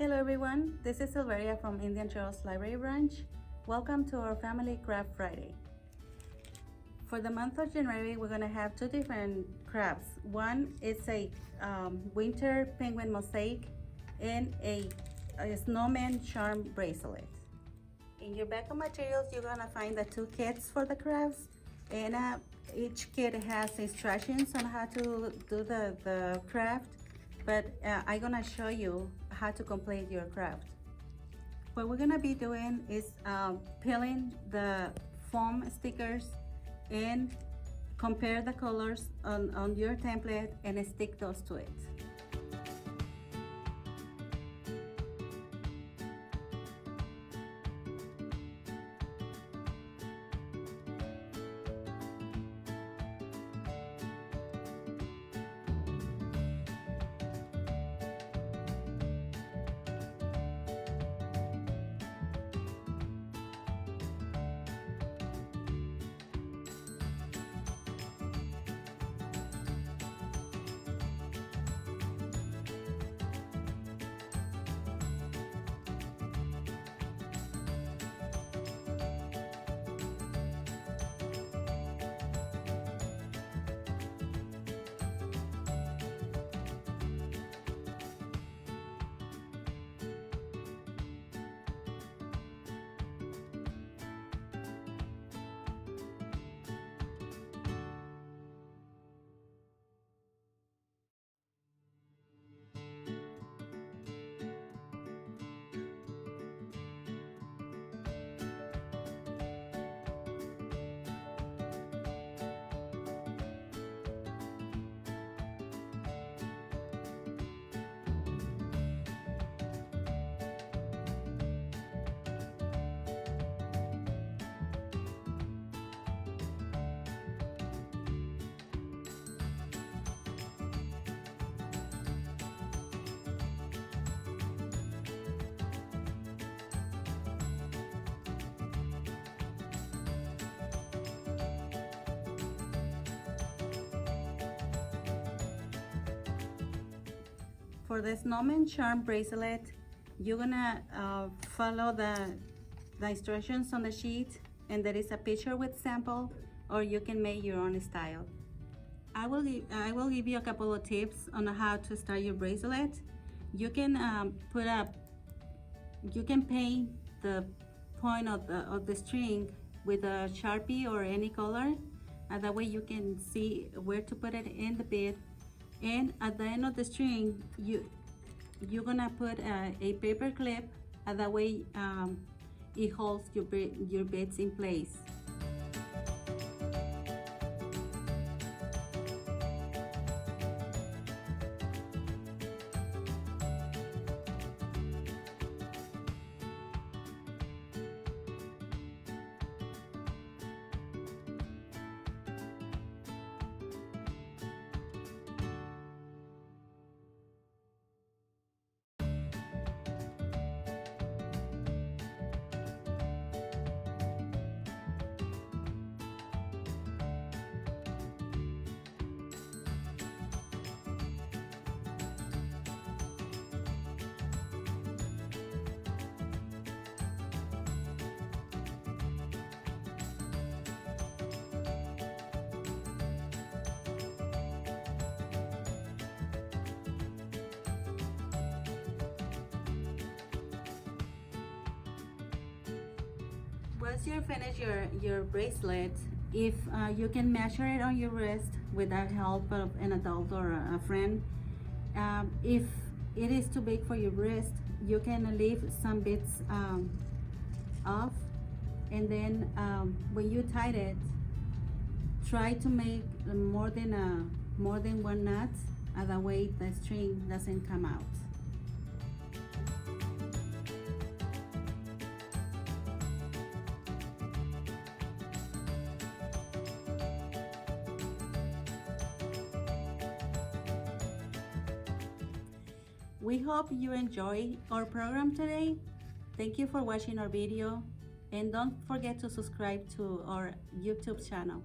Hello everyone, this is Silveria from Indian Trails Library Branch. Welcome to our Family Craft Friday. For the month of January, we're gonna have two different crafts. One is a winter penguin mosaic and a snowman charm bracelet. In your bag of materials, you're gonna find the two kits for the crafts, and each kit has instructions on how to do the craft, but I'm gonna show you how to complete your craft. What we're gonna be doing is peeling the foam stickers and compare the colors on your template and stick those to it. For the snowman charm bracelet, you're gonna follow the instructions on the sheet, and there is a picture with sample, or you can make your own style. I will give you a couple of tips on how to start your bracelet. You can you can paint the point of the string with a Sharpie or any color, and that way you can see where to put it in the bead. And at the end of the string, you're gonna put a paper clip, and that way it holds your beads in place. Once you finish your bracelet, if you can measure it on your wrist without help of an adult or a friend, if it is too big for your wrist, you can leave some bits off, and then when you tie it, try to make more than one knot, that way the string doesn't come out. We hope you enjoy our program today. Thank you for watching our video, and don't forget to subscribe to our YouTube channel.